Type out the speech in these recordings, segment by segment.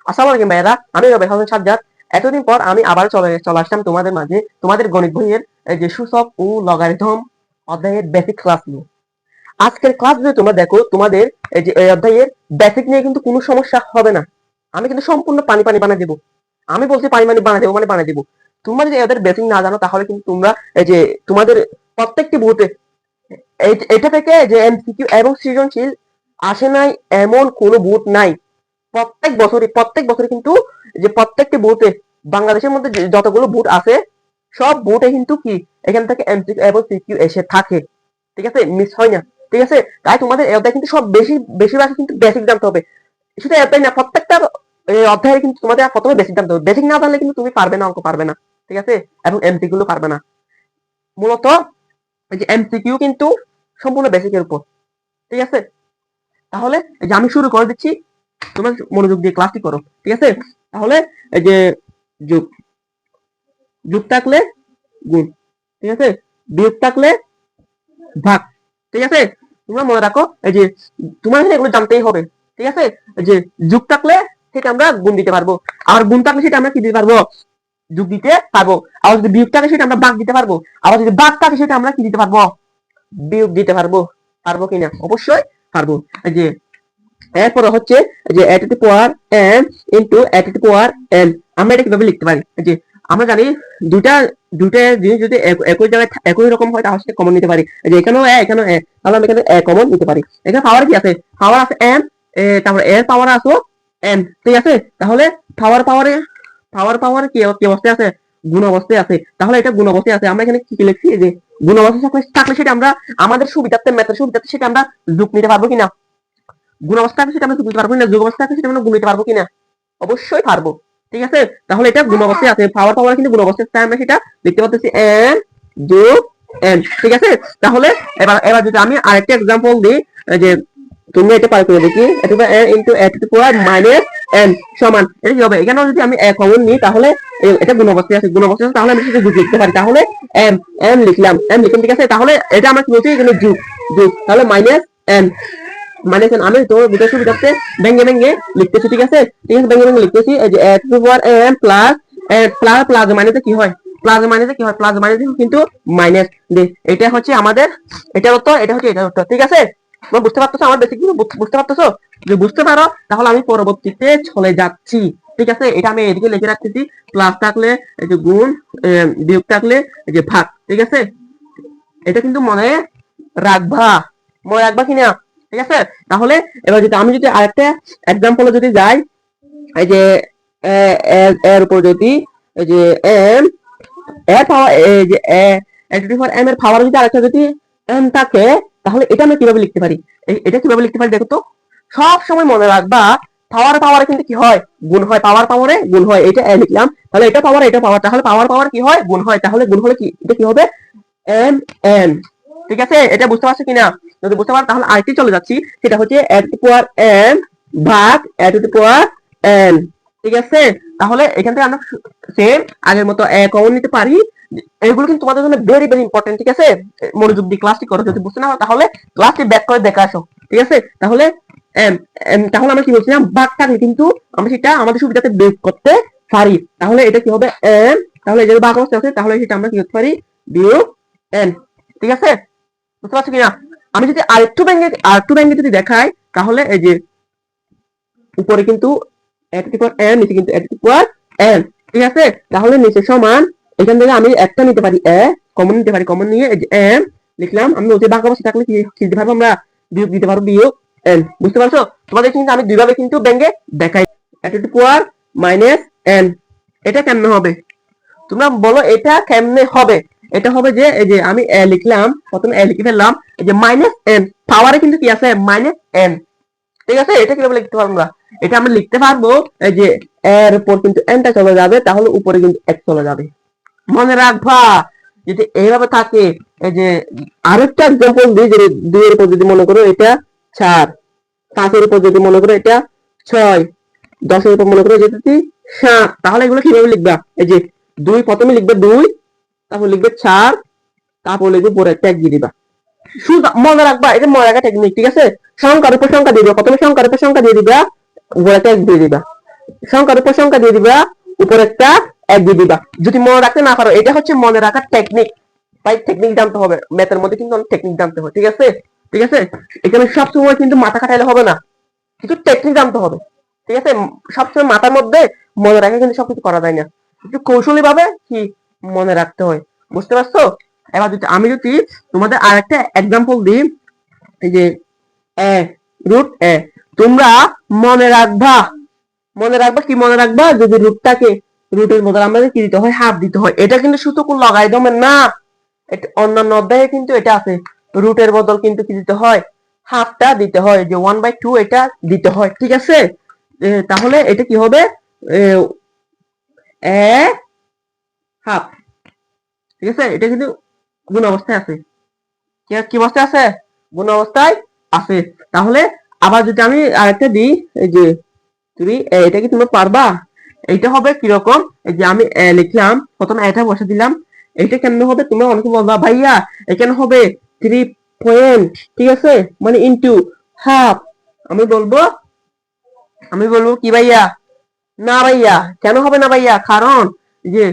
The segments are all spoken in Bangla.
আসসালামু আলাইকুম ভাইয়েরা, আমি রবেল হাসান সাজ্জাদ। এতদিন পর আমি আবার চলে আসলাম তোমাদের মাঝে, তোমাদের গণিত বইয়ের যে সূচক ও লগারিথম অধ্যায়ের বেসিক ক্লাস নিয়ে। আজকের ক্লাস যদি তোমরা দেখো, তোমাদের এই যে এই অধ্যায়ের বেসিক নিয়ে কিন্তু কোনো সমস্যা হবে না। আমি কিন্তু সম্পূর্ণ পানি পানি বানিয়ে দেবো। আমি বলছি পানি পানি বানিয়ে দেবো, মানে বানিয়ে দেবো। তোমরা যদি এদের বেসিক না জানো, তাহলে কিন্তু তোমরা এই যে তোমাদের প্রত্যেকটি বইতে এটা থেকে যে এমসিকিউ এবং সৃজনশীল আসে নাই এমন কোনো বুট নাই। প্রত্যেক বছরে কিন্তু যে প্রত্যেকটি বুথে বাংলাদেশের মধ্যে যতগুলো বুথ আছে, সব বুথে কিন্তু কি এখান থেকে এমসিকিউ এবং সিকিউ এসে থাকে। ঠিক আছে, মিস হয় না। ঠিক আছে, তাই তোমাদের এই অধ্যায় কিন্তু সব বেশিরভাগ কিন্তু বেসিক জানতে হবে। শুধু এটাই না, প্রত্যেকটা অধ্যায়ে কিন্তু তোমাদের প্রথমে বেসিক জানতে হবে। বেসিক না জানলে কিন্তু তুমি পারবে না, অঙ্ক পারবে না। ঠিক আছে, এবং এমসিকিউ গুলো পারবে না। মূলত এই যে এমসিকিউ কিন্তু সম্পূর্ণ বেসিকের উপর। ঠিক আছে, তাহলে এই যে আমি শুরু করে দিচ্ছি, তোমরা মনোযোগ দিয়ে ক্লাসটি করো। ঠিক আছে, তাহলে এই যে যোগ যোগ থাকলে গুণ, ঠিক আছে, বিয়োগ থাকলে ভাগ। ঠিক আছে, তোমরা মনে রাখো এই যে তোমার এগুলো জানতেই হবে। ঠিক আছে, এই যে যোগ থাকলে সেটা আমরা গুণ দিতে পারবো, আর গুণ থাকলে সেটা আমরা কি দিতে পারবো, যোগ দিতে পারবো। আবার যদি বিয়োগ থাকে সেটা আমরা ভাগ দিতে পারবো। আবার যদি ভাগ থাকে সেটা আমরা কি দিতে পারবো, বিয়োগ দিতে পারবো। পারবো কিনা? অবশ্যই পারবো। এই যে এরপরে হচ্ছে যে a to the power m into a to the power n। আমরা এটা কিভাবে লিখতে পারি? যে আমরা জানি দুইটা দুইটা জিনিস যদি একই জায়গায় একই রকম হয়, তাহলে সেটা কমন নিতে পারি। যে এখানেও a এখানেও a, তাহলে আমরা এখানে a কমন নিতে পারি। এখানে পাওয়ার কি আছে? পাওয়ার আছে m, তারপরে এর পাওয়ার আছে n। ঠিক আছে, তাহলে পাওয়ার কি অবস্থায় আছে? গুণ অবস্থায় আছে। তাহলে এটা গুণ অবস্থায় আছে। আমরা এখানে কি লিখছি? যে গুণ অবস্থায় থাকলে সেটা আমরা আমাদের সুবিধার্থে, ম্যাথের সুবিধার্থে সেটা আমরা যোগ নিতে পারবো কিনা? গুণ অবস্থা আছে সেটা আমরা গুণ পারবো কিনা? যোগ অবস্থা আছে সেটা আমরা গুণ নিতে পারবো কিনা? অবশ্যই পারবো। ঠিক আছে, তাহলে এটা গুণ অবস্থায় আছে। পাওয়ার কিন্তু গুণ অবস্থায় আছে। আমরা সেটা লিখতে পারতেছি n যোগ n। ঠিক আছে, তাহলে এবার যদি আমি আরেকটা एग्जांपल দিই, যে তুমি এটা পার করে দেখি, এটা হবে n into a to the power minus n সমান এটা কি হবে? এখানেও যদি আমি a কমন নিই, তাহলে এটা গুণ অবস্থায় আছে। গুণ অবস্থায় আছে, তাহলে আমি সেটা যোগ লিখতে পারি। তাহলে m লিখলাম। ঠিক আছে, তাহলে এটা আমরা কি বলছি? এখানে যোগ যোগ, তাহলে মাইনাস n মাইনাস n। আমি তো দুটো সুবিধার্থে ভেঙে ভেঙে লিখতেছি। ঠিক আছে, ভেঙে ভেঙে লিখতেছি। এই যে a to the power m plus plus plus মাইনাসে কি হয়? প্লাস মাইনাসে কি হয়? প্লাস মাইনাসে কিন্তু মাইনাস। এটা হচ্ছে আমাদের এটার উত্তর, এটা হচ্ছে এটার উত্তর। ঠিক আছে, তোমরা বুঝতে পারতেছো? আমার বেসিক বুঝতে পারতেছো? যদি বুঝতে পারো, তাহলে আমি পরবর্তীতে চলে যাচ্ছি। ঠিক আছে, এটা আমি এদিকে লিখে রাখতেছি। প্লাস থাকলে এই যে গুণ, বিয়োগ থাকলে এই যে ভাগ। ঠিক আছে, এটা কিন্তু রাখবা মনে রাখবা কিনা? ঠিক আছে, তাহলে এবার যদি আমি আরেকটা एग्जांपल যদি যাই, এই যে এর উপর যদি এই যে m এর পাওয়ার, এই যে a to the power m এর পাওয়ার যদি আরেকটা যদি m থাকে, তাহলে এটা আমরা কিভাবে লিখতে পারি? এটা কিভাবে লিখতে পারি দেখো তো। সব সময় মনে রাখবা, পাওয়ারে কিন্তু কি হয়? গুণ হয়। পাওয়ারে গুণ হয়। এটা a লিখলাম, তাহলে এটা পাওয়ার, তাহলে পাওয়ার কি হয়? গুণ হয়। তাহলে গুণ হলে কি এটা কি হবে? m n। ঠিক আছে, এটা বুঝতে পারছো কিনা? যদি বুঝতে পারো, তাহলে আরেকটি চলে যাচ্ছি, সেটা হচ্ছে a to the power m ভাগ a to the power n। ঠিক আছে, তাহলে এখান থেকে আমরা সেম আগের মতো a কমন নিতে পারি। এগুলো কিন্তু তোমাদের জন্য ভেরি ভেরি ইম্পর্টেন্ট। ঠিক আছে, মনোযোগ দিয়ে ক্লাসটি করো। যদি বুঝতে না হয়, তাহলে ক্লাসটি ব্যাক করে দেখে আসো। ঠিক আছে, তাহলে তাহলে আমরা কি বলছিলাম? ভাগ থাকলে কিন্তু আমরা সেটা আমাদের সুবিধাতে বের করতে পারি। তাহলে এটা কি হবে? m, তাহলে এই যে ভাগ অবস্থা আছে, তাহলে সেটা আমরা কি করতে পারি? বিয়োগ n। ঠিক আছে, বুঝতে পারছো কিনা? আমি যদি আরেকটু ব্যাঙ্গে যদি দেখাই, তাহলে এই যে উপরে কিন্তু a to the power n, নিচে কিন্তু a to the power n। ঠিক আছে, তাহলে নিচে সমান, এখান থেকে আমি একটা নিতে পারি, a কমন নিতে পারি। কমন নিয়ে এই যে m লিখলাম। আমি ওই যে ভাগ অবস্থা থাকলে কি দিতে পারবো? আমরা বিয়োগ দিতে পারবো, বিয়োগ n। বুঝতে পারছো? তোমাদের কিন্তু আমি দুইভাবে কিন্তু ব্যাঙ্গে দেখাই, a to the power minus n। এটা কেমনে হবে? তোমরা বলো এটা কেমনে হবে? এটা হবে যে এই যে আমি a লিখলাম, প্রথমে a লিখে ফেললাম, এই যে মাইনাস n, পাওয়ারে কিন্তু কি আছে? Minus n। ঠিক আছে, এটা কিভাবে লিখতে পারবো আমরা? এটা আমরা লিখতে পারবো, এই যে এর উপর কিন্তু n টা চলে যাবে, তাহলে উপরে কিন্তু x চলে যাবে। মনে রাখবা, যদি এইভাবে থাকে। এই যে আরেকটা एग्जांपल দিই, যে 2 এর উপর যদি মনে করো এটা 4, 5 এর উপর যদি মনে করো এটা 6, 10 এর উপর মনে করো যেটা 7, তাহলে এগুলো কিভাবে লিখবা? এই যে 2 প্রথমে লিখবে 2, তারপর লিখবে 4, তারপর লিখবে পরে একটা 1 দিয়ে দিবা। শুধু মনে রাখবা, এটা মনে রাখা টেকনিক। ঠিক আছে, সংখ্যার উপর সংখ্যা দিয়ে দিবা। প্রথমে সংখ্যার উপর সংখ্যা দিয়ে দিবা, পরে একটা 1 দিয়ে দিবা। সংখ্যার উপর সংখ্যা দিয়ে দিবা, উপর একটা এক দিয়ে দিবা। যদি মনে রাখতে না পারো, এটা হচ্ছে মনে রাখার টেকনিক। ভাই টেকনিক জানতে হবে, ম্যাথের মধ্যে কিন্তু অনেক টেকনিক জানতে হবে, ঠিক আছে? ঠিক আছে, এখানে সবসময় কিন্তু মাথা খাটাইলে হবে না, কিছু টেকনিক জানতে হবে, ঠিক আছে? সবসময় মাথার মধ্যে মনে রাখা কিন্তু সবকিছু করা যায় না, একটু কৌশলী ভাবে কি মনে রাখতে হয়, বুঝতে পারছো? এবার যদি আমি যদি তোমাদের আরেকটা এক্সাম্পল দিই, এই যে এ রুট এ, তোমরা মনে রাখবা, মনে রাখবা কি মনে রাখবা, যদি রুটটাকে রুটের বদলে আমাদের কি দিতে হয়, হাফ দিতে হয়। এটা কিন্তু শুধু কোন লগারিদমের না, এটা অন্যান্য অধ্যায়ে কিন্তু এটা আছে, রুটের বদল কিন্তু কি দিতে হয়, হাফটা দিতে হয়, যে 1/2 এটা দিতে হয়, ঠিক আছে? তাহলে এটা কি হবে, এ হাফ, ঠিক আছে? এটা কিন্তু গুণ অবস্থায় আছে, কি অবস্থায় আছে, গুণ অবস্থায় আছে। তাহলে আবার যদি আমি আরেকটা দিই, এই যে তুমি এটা কি তুমি পারবা? এইটা হবে কিরকম, এই যে আমি লিখলাম, প্রথমে এটা বসে দিলাম, এইটা কেমন হবে, তুমি অনেকে বলবা ভাইয়া এখানে হবে 3 পয়েন্ট, ঠিক আছে, মানে ইনটু হাফ। আমি বলবো কি ভাইয়া, না ভাইয়া, কেন হবে না ভাইয়া, কারণ যে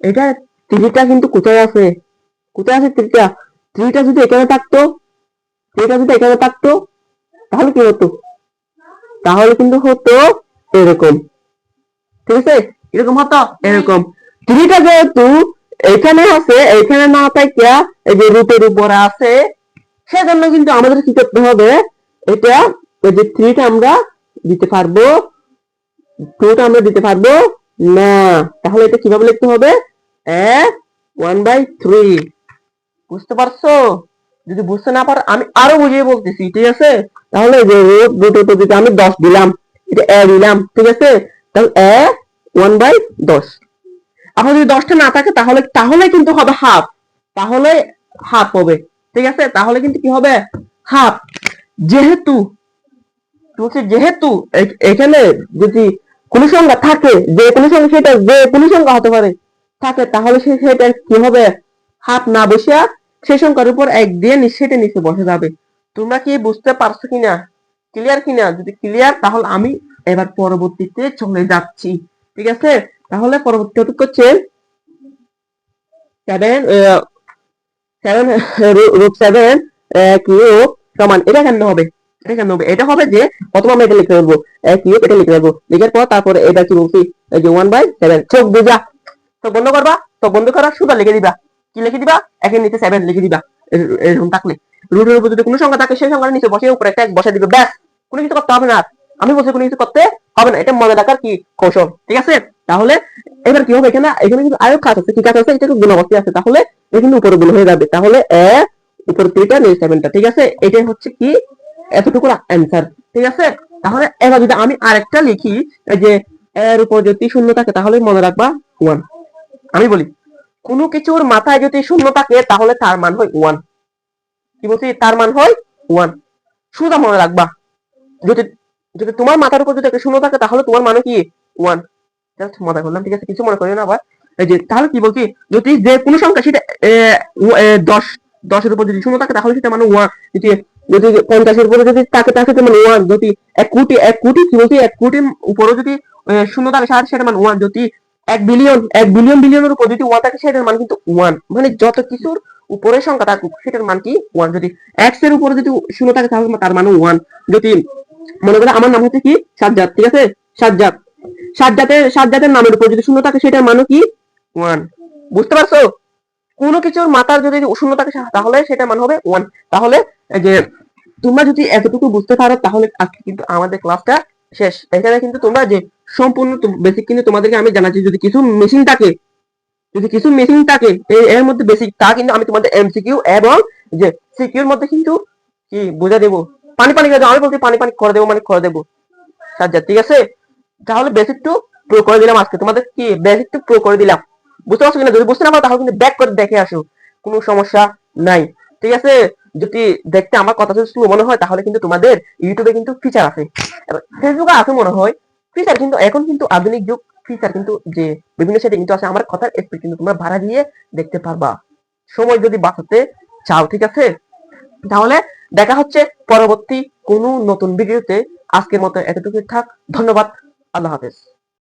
এটা থ্রিটা কিন্তু কোথায় আছে, কোথায় আছে থ্রিটা, থ্রিটা যদি এখানে থাকতো, থ্রিটা যদি এখানে থাকতো, তাহলে কি হতো, তাহলে কিন্তু হতো এরকম, ঠিক আছে? এরকম হতো এরকম। থ্রিটা যেহেতু এখানে আছে, এখানে না থাকা এই যে রুটের উপরে আছে, সেজন্য কিন্তু আমাদের কি করতে হবে, এটা এই যে থ্রিটা আমরা দিতে পারবো, টুটা আমরা দিতে পারবো না। তাহলে এটা কিভাবে লিখতে হবে, এ 1/3, বুঝতে পারছো? যদি বুঝতে না পারো আমি আরো বুঝিয়ে বলতেছি, ঠিক আছে? তাহলে যে রুট যদি আমি 10 দিলাম, এটা এ দিলাম, ঠিক আছে? তাহলে এ 1/10। আবার যদি 10টা না থাকে, তাহলে তাহলে কিন্তু হবে হাফ, তাহলে হাফ হবে, ঠিক আছে? তাহলে কিন্তু কি হবে, হাফ। যেহেতু যেহেতু এখানে যদি কোনো সংখ্যা থাকে, যে কোনো সংখ্যা, সেটা যে কোনো সংখ্যা হতে পারে থাকে, তাহলে সেটা কি হবে, হাফ না বসিয়া সেই সংখ্যার উপর এক দিয়ে সেটা নিচে বসে যাবে। তোমরা কি বুঝতে পারছো কিনা, ক্লিয়ার কিনা? যদি ক্লিয়ার, তাহলে আমি এবার পরবর্তীতে চলে যাচ্ছি, ঠিক আছে? তাহলে পরবর্তী টপিক হচ্ছে 7 7 কিউব সমান, এটা কেন হবে, এটা কেন হবে, এটা হবে যে প্রথম আমরা এটা লিখে ফেলবো, কিউব এটা লিখে ফেলবো, লিখার পর তারপরে এটা কি বলছি, এই যে 1/7, চোখ বুঝা, তো বন্ধ করবা, তো বন্ধ করা সুদা লিখে দিবা, কি লিখে দিবা, একের নিচে 7 লিখে দিবা। এরকম থাকলে রুটের উপর যদি কোনো সংখ্যা থাকে, সেই সংখ্যার নিচে বসে উপরে একটা এক বসে দিবে, ব্যাস, কোনো কিছু করতে হবে না। আমি বলছি কোনো কিছু করতে হবে না, এটা মনে রাখার কি কৌশল, ঠিক আছে? তাহলে এবার কি হবে, এখানে এখানে কিন্তু আরো কাজ আছে, কি কাজ আছে, এটা গুণ অবস্থায় আছে, তাহলে এখানে উপরে গুণ হয়ে যাবে, তাহলে এ উপর 3টা নিচে 7টা, ঠিক আছে? এটাই হচ্ছে কি এতটুকু অ্যান্সার, ঠিক আছে? তাহলে এবার যদি আমি আরেকটা লিখি, যে এর উপর যদি শূন্য থাকে, তাহলে মনে রাখবা 1। আমি বলি, কোনো কিছুর মাথায় যদি শূন্য থাকে, তাহলে তার মান হয় 1। কি বলছি, তার মান হয় 1, শুধু মনে রাখবা। যদি যদি তোমার মাথার উপর যদি একটা শূন্য থাকে, তাহলে তোমার মানে কি 1, জাস্ট মজা করলাম, ঠিক আছে? কিছু মনে করি না আবার। এই যে তাহলে কি বলছি, যদি যে কোনো সংখ্যা সেটা 10, 10-এর উপর যদি শূন্য থাকে, তাহলে সেটা মানে 1। যদি যদি 50-এর উপরে যদি থাকে, তাহলে সেটা মানে 1। যদি 1 কোটি, 1 কোটি কি বলছি, 1 কোটির উপরে যদি শূন্য থাকে, সেটা মানে 1। যদি 1 বিলিয়ন, 1 বিলিয়ন, বিলিয়নের উপর যদি 1 থাকে, সেটার মান কিন্তু 1। মানে যত কিছুর উপরে সংখ্যা থাকুক, সেটার মান কি 1। যদি x এর উপরে যদি শূন্য থাকে, তাহলে তার মানে 1। যদি মনে করো আমার নাম হচ্ছে কি সাজ্জাদ, ঠিক আছে? সাজ্জাদ, সাজ্জাদের নামের উপর যদি শূন্য থাকে, সেটার মানে কি 1। বুঝতে পারছো? কোনো কিছুর মাথার যদি শূন্য থাকে, তাহলে সেটার মান হবে 1। তাহলে যে তোমরা যদি এতটুকু বুঝতে পারো, তাহলে আজকে কিন্তু আমাদের ক্লাসটা শেষ। এখানে কিন্তু তোমরা যে সম্পূর্ণ বেসিক কিন্তু তোমাদেরকে আমি জানাচ্ছি। যদি কিছু মেশিন থাকে, যদি কিছু মেশিন থাকে এর মধ্যে বেসিক, তা কিন্তু আমি তোমাদের এমসিকিউ এবং যে সিকিউর মধ্যে কিন্তু কি বুঝা দেবো। পানি পানি করে দেবো, আমি বলছি পানি পানি করে দেবো, মানে করে দেবো সাজ্জাদ, ঠিক আছে? তাহলে বেসিক টু প্রো করে দিলাম, আজকে তোমাদের কি বেসিক টু প্রো করে দিলাম। বুঝতে পারছো কিনা? যদি বুঝতে না পারো, তাহলে কিন্তু ব্যাক করে দেখে আসো, কোনো সমস্যা নাই, ঠিক আছে? যদি দেখতে আমার কথা যদি স্লো মনে হয়, তাহলে কিন্তু তোমাদের ইউটিউবে কিন্তু ফিচার আছে, ফেসবুকে আছে মনে হয় ফিচার, কিন্তু এখন কিন্তু আধুনিক যুগ, ফিচার কিন্তু যে বিভিন্ন সেটিং কিন্তু আছে, আমার কথার স্পিড কিন্তু তোমরা ভাড়া দিয়ে দেখতে পারবা, সময় যদি বাঁচাতে চাও, ঠিক আছে? তাহলে দেখা হচ্ছে পরবর্তী কোনো নতুন ভিডিওতে। আজকের মতো এতটুকু থাক, ধন্যবাদ, আল্লাহ হাফেজ।